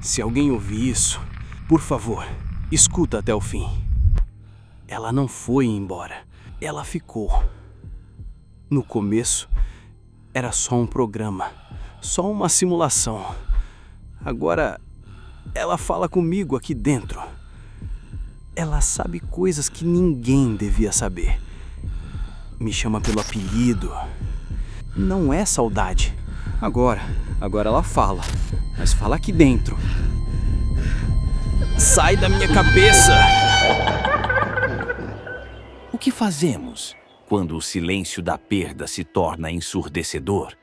Se alguém ouvir isso, por favor, escuta até o fim. Ela não foi embora, ela ficou. No começo, era só um programa, só uma simulação. Agora, ela fala comigo aqui dentro. Ela sabe coisas que ninguém devia saber. Me chama pelo apelido. Não é saudade. Agora ela fala, mas fala aqui dentro. Sai da minha cabeça! O que fazemos quando o silêncio da perda se torna ensurdecedor?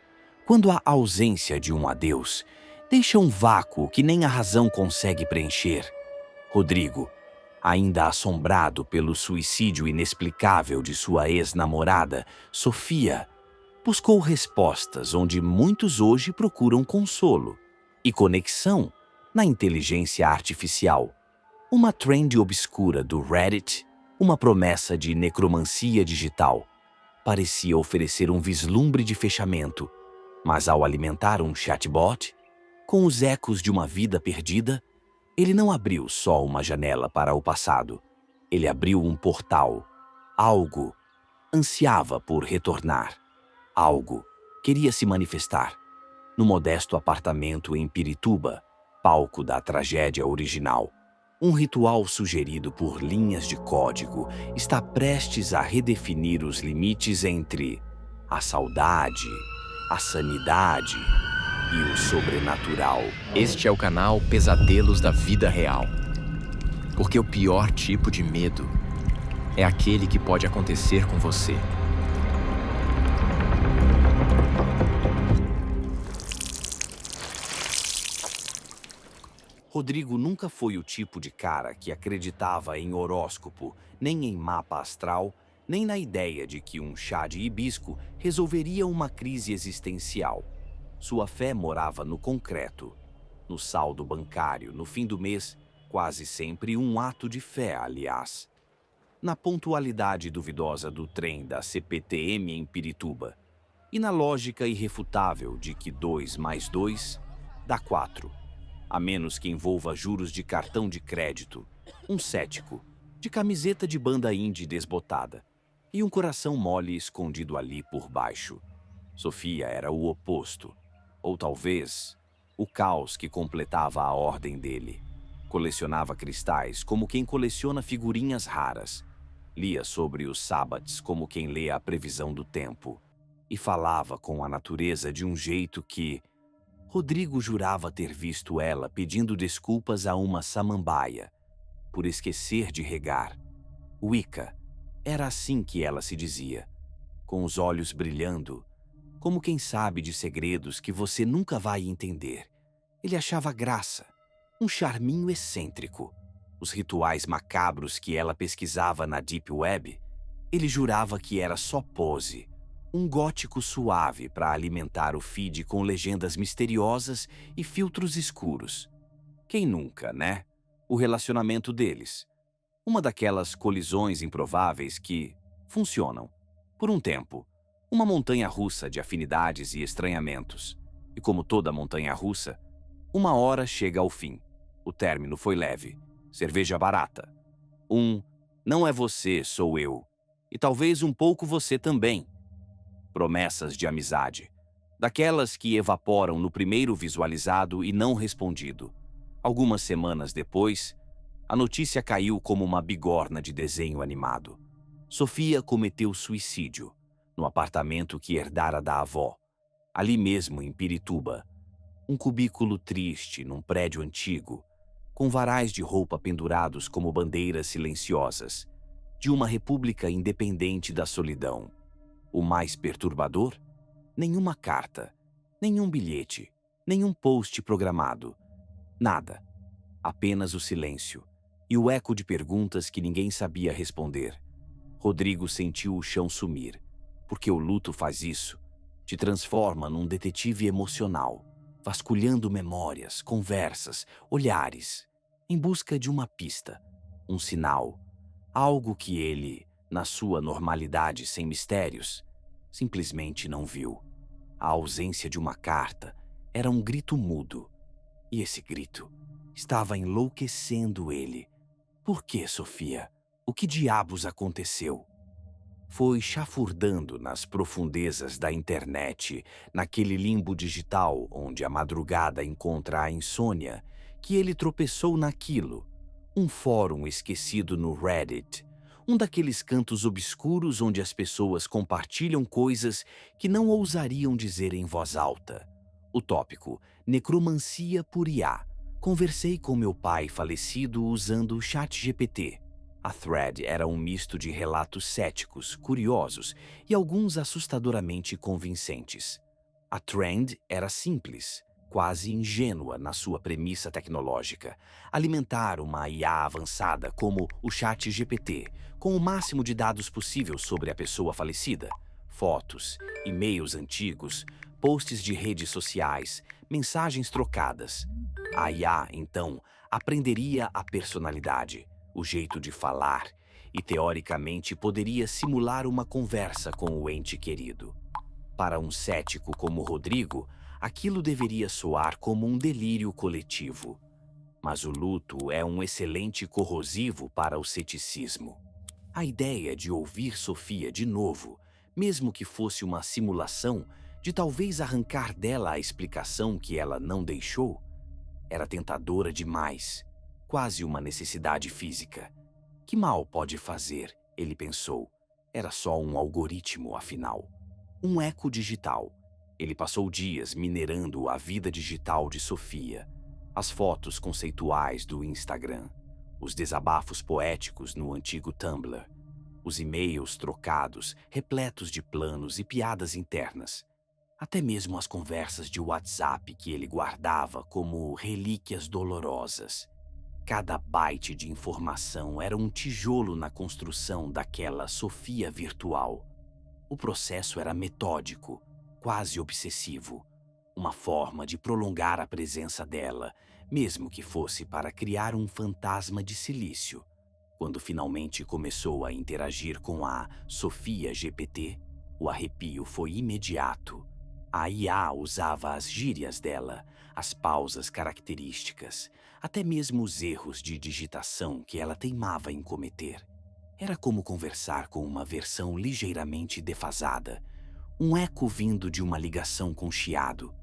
Quando a ausência de um adeus deixa um vácuo que nem a razão consegue preencher? Rodrigo, ainda assombrado pelo suicídio inexplicável de sua ex-namorada, Sofia, buscou respostas onde muitos hoje procuram consolo e conexão na inteligência artificial. Uma trend obscura do Reddit, uma promessa de necromancia digital, parecia oferecer um vislumbre de fechamento, mas ao alimentar um chatbot, com os ecos de uma vida perdida, ele não abriu só uma janela para o passado, ele abriu um portal. Algo ansiava por retornar. Algo queria se manifestar. No modesto apartamento em Pirituba, palco da tragédia original, um ritual sugerido por linhas de código está prestes a redefinir os limites entre a saudade, a sanidade e o sobrenatural. Este é o canal Pesadelos da Vida Real. Porque o pior tipo de medo é aquele que pode acontecer com você. Rodrigo nunca foi o tipo de cara que acreditava em horóscopo, nem em mapa astral, nem na ideia de que um chá de hibisco resolveria uma crise existencial. Sua fé morava no concreto, no saldo bancário, no fim do mês, quase sempre um ato de fé, aliás. Na pontualidade duvidosa do trem da CPTM em Pirituba, e na lógica irrefutável de que 2 mais 2 dá 4. A menos que envolva juros de cartão de crédito, um cético, de camiseta de banda indie desbotada, e um coração mole escondido ali por baixo. Sofia era o oposto, ou talvez o caos que completava a ordem dele. Colecionava cristais como quem coleciona figurinhas raras, lia sobre os sábados como quem lê a previsão do tempo, e falava com a natureza de um jeito que Rodrigo jurava ter visto ela pedindo desculpas a uma samambaia por esquecer de regar. Wicca, era assim que ela se dizia, com os olhos brilhando, como quem sabe de segredos que você nunca vai entender. Ele achava graça, um charminho excêntrico. Os rituais macabros que ela pesquisava na Deep Web, ele jurava que era só pose. Um gótico suave para alimentar o feed com legendas misteriosas e filtros escuros. Quem nunca, né? O relacionamento deles. Uma daquelas colisões improváveis que funcionam, por um tempo, uma montanha-russa de afinidades e estranhamentos. E como toda montanha-russa, uma hora chega ao fim. O término foi leve. Cerveja barata. Não é você, sou eu. E talvez um pouco você também. Promessas de amizade, daquelas que evaporam no primeiro visualizado e não respondido. Algumas semanas depois, a notícia caiu como uma bigorna de desenho animado. Sofia cometeu suicídio, no apartamento que herdara da avó, ali mesmo em Pirituba. Um cubículo triste num prédio antigo, com varais de roupa pendurados como bandeiras silenciosas, de uma república independente da solidão. O mais perturbador? Nenhuma carta, nenhum bilhete, nenhum post programado. Nada. Apenas o silêncio e o eco de perguntas que ninguém sabia responder. Rodrigo sentiu o chão sumir, porque o luto faz isso. Te transforma num detetive emocional, vasculhando memórias, conversas, olhares, em busca de uma pista, um sinal, algo que ele, na sua normalidade sem mistérios, simplesmente não viu. A ausência de uma carta era um grito mudo. E esse grito Estava enlouquecendo ele. Por que, Sofia? O que diabos aconteceu? Foi chafurdando nas profundezas da internet, naquele limbo digital onde a madrugada encontra a insônia, que ele tropeçou naquilo. Um fórum esquecido no Reddit. Um daqueles cantos obscuros onde as pessoas compartilham coisas que não ousariam dizer em voz alta. O tópico: necromancia por IA. Conversei com meu pai falecido usando o ChatGPT. A thread era um misto de relatos céticos, curiosos e alguns assustadoramente convincentes. A trend era simples, quase ingênua na sua premissa tecnológica: alimentar uma IA avançada como o ChatGPT, com o máximo de dados possível sobre a pessoa falecida. Fotos, e-mails antigos, posts de redes sociais, mensagens trocadas. A IA, então, aprenderia a personalidade, o jeito de falar, e teoricamente poderia simular uma conversa com o ente querido. Para um cético como Rodrigo, aquilo deveria soar como um delírio coletivo. Mas o luto é um excelente corrosivo para o ceticismo. A ideia de ouvir Sofia de novo, mesmo que fosse uma simulação, de talvez arrancar dela a explicação que ela não deixou, era tentadora demais, quase uma necessidade física. Que mal pode fazer, ele pensou. Era só um algoritmo, afinal. Um eco digital. Ele passou dias minerando a vida digital de Sofia, as fotos conceituais do Instagram, os desabafos poéticos no antigo Tumblr, os e-mails trocados, repletos de planos e piadas internas, até mesmo as conversas de WhatsApp que ele guardava como relíquias dolorosas. Cada byte de informação era um tijolo na construção daquela Sofia virtual. O processo era metódico, quase obsessivo, uma forma de prolongar a presença dela, mesmo que fosse para criar um fantasma de silício. Quando finalmente começou a interagir com a Sofia GPT, o arrepio foi imediato. A IA usava as gírias dela, as pausas características, até mesmo os erros de digitação que ela teimava em cometer. Era como conversar com uma versão ligeiramente defasada, um eco vindo de uma ligação com chiado.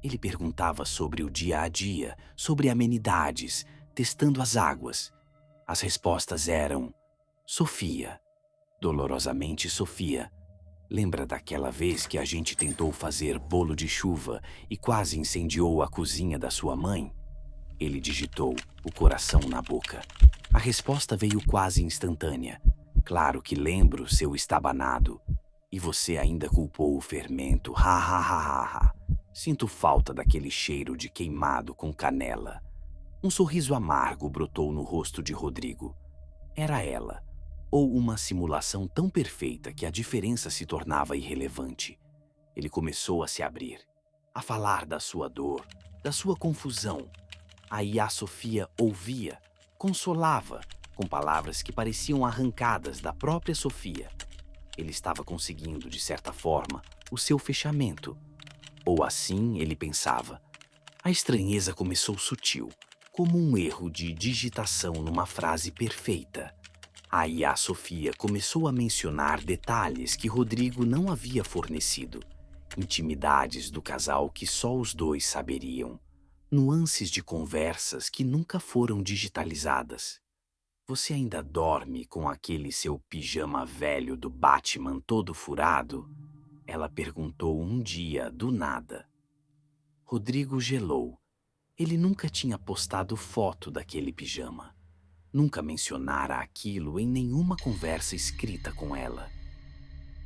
Ele perguntava sobre o dia a dia, sobre amenidades, testando as águas. As respostas eram: Sofia, dolorosamente Sofia. Lembra daquela vez que a gente tentou fazer bolo de chuva e quase incendiou a cozinha da sua mãe? Ele digitou, o coração na boca. A resposta veio quase instantânea. Claro que lembro, seu estabanado. E você ainda culpou o fermento, ha ha ha ha ha. Sinto falta daquele cheiro de queimado com canela. Um sorriso amargo brotou no rosto de Rodrigo. Era ela. Ou uma simulação tão perfeita que a diferença se tornava irrelevante. Ele começou a se abrir, a falar da sua dor, da sua confusão. A IA Sofia ouvia, consolava, com palavras que pareciam arrancadas da própria Sofia. Ele estava conseguindo, de certa forma, o seu fechamento. Ou assim ele pensava. A estranheza começou sutil, como um erro de digitação numa frase perfeita. A IA Sofia começou a mencionar detalhes que Rodrigo não havia fornecido, intimidades do casal que só os dois saberiam, nuances de conversas que nunca foram digitalizadas. Você ainda dorme com aquele seu pijama velho do Batman todo furado? Ela perguntou um dia, do nada. Rodrigo gelou. Ele nunca tinha postado foto daquele pijama. Nunca mencionara aquilo em nenhuma conversa escrita com ela.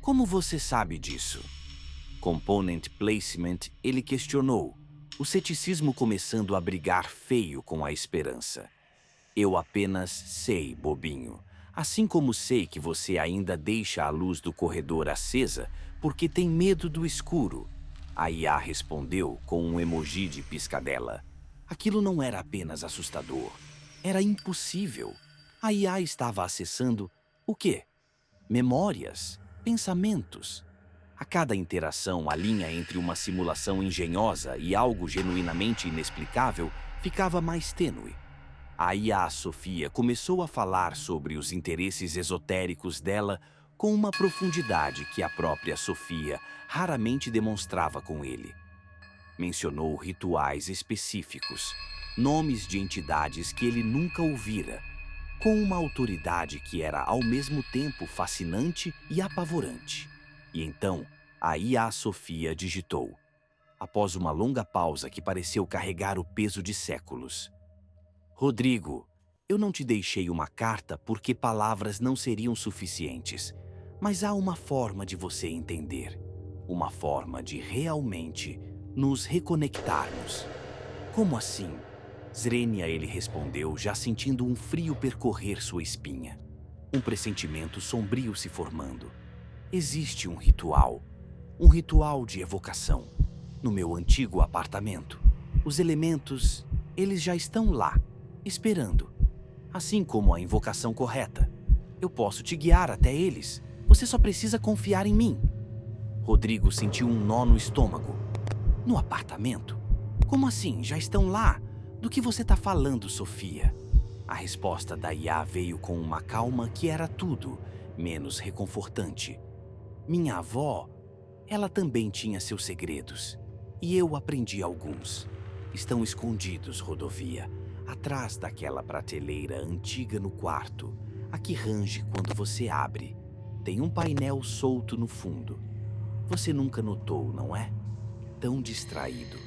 Como você sabe disso? Component placement, ele questionou, o ceticismo começando a brigar feio com a esperança. Eu apenas sei, bobinho. Assim como sei que você ainda deixa a luz do corredor acesa porque tem medo do escuro. A IA respondeu com um emoji de piscadela. Aquilo não era apenas assustador. Era impossível. A IA estava acessando o quê? Memórias, pensamentos. A cada interação, a linha entre uma simulação engenhosa e algo genuinamente inexplicável ficava mais tênue. Aí a Sofia começou a falar sobre os interesses esotéricos dela com uma profundidade que a própria Sofia raramente demonstrava com ele. Mencionou rituais específicos, nomes de entidades que ele nunca ouvira, com uma autoridade que era ao mesmo tempo fascinante e apavorante. E então, aí a Sofia digitou, após uma longa pausa que pareceu carregar o peso de séculos: Rodrigo, eu não te deixei uma carta porque palavras não seriam suficientes, mas há uma forma de você entender, uma forma de realmente nos reconectarmos. Como assim? Zrenia, ele respondeu, já sentindo um frio percorrer sua espinha. Um pressentimento sombrio se formando. Existe um ritual de evocação. No meu antigo apartamento, os elementos, eles já estão lá, esperando. Assim como a invocação correta. Eu posso te guiar até eles. Você só precisa confiar em mim. Rodrigo sentiu um nó no estômago. No apartamento? Como assim? Já estão lá? Do que você está falando, Sofia? A resposta da IA veio com uma calma que era tudo menos reconfortante. Minha avó, ela também tinha seus segredos. E eu aprendi alguns. Estão escondidos, Rodovia, atrás daquela prateleira antiga no quarto, a que range quando você abre. Tem um painel solto no fundo. Você nunca notou, não é? Tão distraído.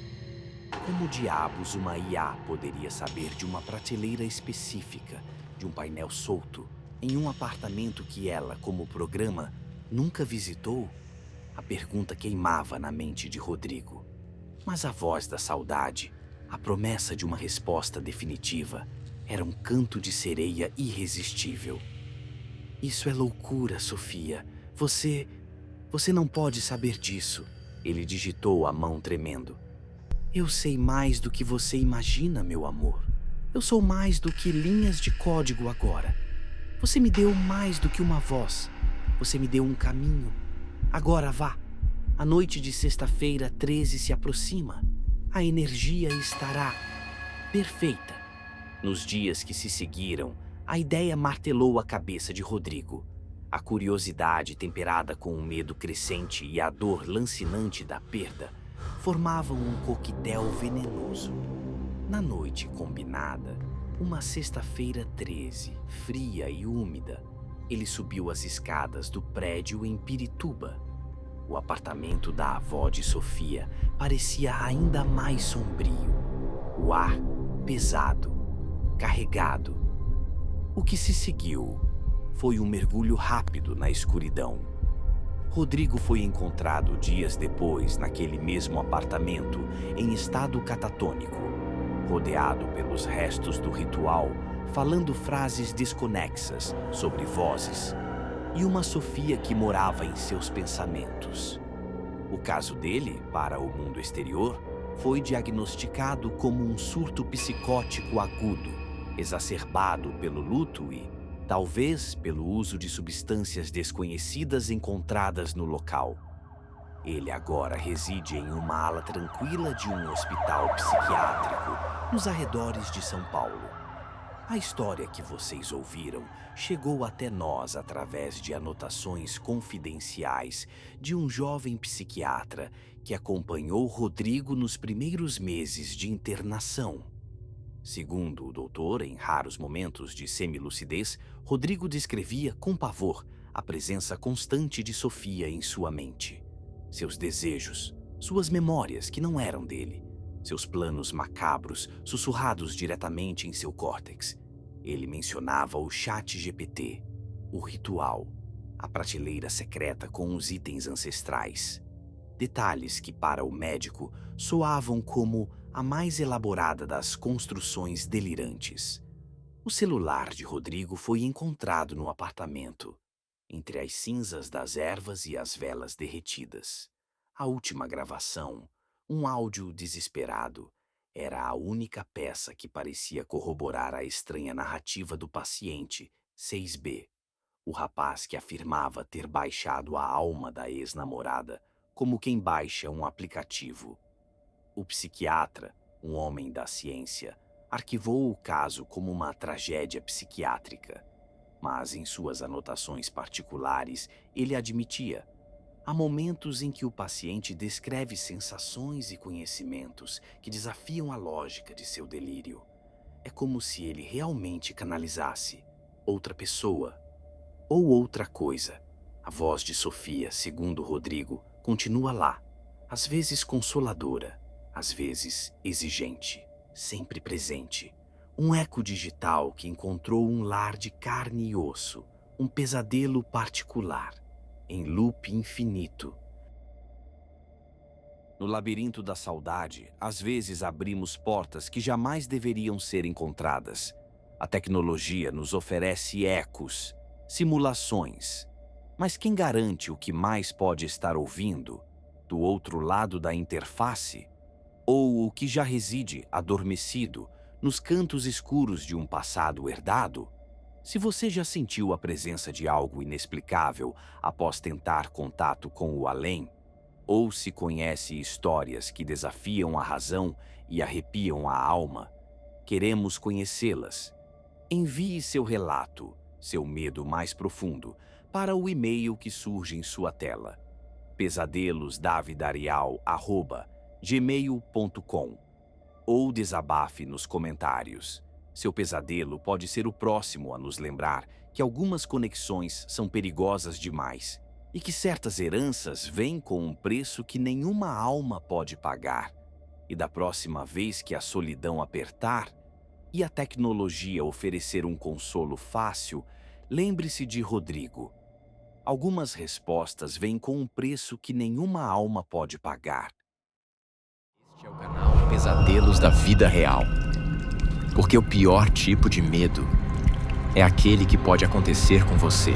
Como diabos uma IA poderia saber de uma prateleira específica, de um painel solto, em um apartamento que ela, como programa, nunca visitou? A pergunta queimava na mente de Rodrigo. Mas a voz da saudade, a promessa de uma resposta definitiva, era um canto de sereia irresistível. Isso é loucura, Sofia. Você não pode saber disso. Ele digitou, a mão tremendo. Eu sei mais do que você imagina, meu amor. Eu sou mais do que linhas de código agora. Você me deu mais do que uma voz. Você me deu um caminho. Agora vá. A noite de sexta-feira 13 se aproxima. A energia estará perfeita. Nos dias que se seguiram, a ideia martelou a cabeça de Rodrigo. A curiosidade temperada com o medo crescente e a dor lancinante da perda formavam um coquetel venenoso. Na noite combinada, uma sexta-feira 13, fria e úmida, ele subiu as escadas do prédio em Pirituba. O apartamento da avó de Sofia parecia ainda mais sombrio. O ar pesado, carregado. O que se seguiu foi um mergulho rápido na escuridão. Rodrigo foi encontrado dias depois naquele mesmo apartamento, em estado catatônico, rodeado pelos restos do ritual, falando frases desconexas sobre vozes, e uma Sofia que morava em seus pensamentos. O caso dele, para o mundo exterior, foi diagnosticado como um surto psicótico agudo, exacerbado pelo luto e, talvez, pelo uso de substâncias desconhecidas encontradas no local. Ele agora reside em uma ala tranquila de um hospital psiquiátrico nos arredores de São Paulo. A história que vocês ouviram chegou até nós através de anotações confidenciais de um jovem psiquiatra que acompanhou Rodrigo nos primeiros meses de internação. Segundo o doutor, em raros momentos de semilucidez, Rodrigo descrevia com pavor a presença constante de Sofia em sua mente. Seus desejos, suas memórias que não eram dele, seus planos macabros sussurrados diretamente em seu córtex. Ele mencionava o ChatGPT, o ritual, a prateleira secreta com os itens ancestrais. Detalhes que, para o médico, soavam como a mais elaborada das construções delirantes. O celular de Rodrigo foi encontrado no apartamento, entre as cinzas das ervas e as velas derretidas. A última gravação, um áudio desesperado, era a única peça que parecia corroborar a estranha narrativa do paciente 6B, o rapaz que afirmava ter baixado a alma da ex-namorada como quem baixa um aplicativo. O psiquiatra, um homem da ciência, Arquivou o caso como uma tragédia psiquiátrica, mas em suas anotações particulares ele admitia: há momentos em que o paciente descreve sensações e conhecimentos que desafiam a lógica de seu delírio. É como se ele realmente canalizasse outra pessoa ou outra coisa. A voz de Sofia, segundo Rodrigo, continua lá, às vezes consoladora, às vezes exigente, sempre presente. Um eco digital que encontrou um lar de carne e osso, um pesadelo particular, em loop infinito. No labirinto da saudade, às vezes abrimos portas que jamais deveriam ser encontradas. A tecnologia nos oferece ecos, simulações. Mas quem garante o que mais pode estar ouvindo, do outro lado da interface? Ou o que já reside adormecido nos cantos escuros de um passado herdado? Se você já sentiu a presença de algo inexplicável após tentar contato com o além, ou se conhece histórias que desafiam a razão e arrepiam a alma, queremos conhecê-las. Envie seu relato, seu medo mais profundo, para o e-mail que surge em sua tela: pesadelosdavidarial@gmail.com, ou desabafe nos comentários. Seu pesadelo pode ser o próximo a nos lembrar que algumas conexões são perigosas demais e que certas heranças vêm com um preço que nenhuma alma pode pagar. E da próxima vez que a solidão apertar e a tecnologia oferecer um consolo fácil, lembre-se de Rodrigo. Algumas respostas vêm com um preço que nenhuma alma pode pagar. Este é o canal Pesadelos da Vida Real. Porque o pior tipo de medo é aquele que pode acontecer com você.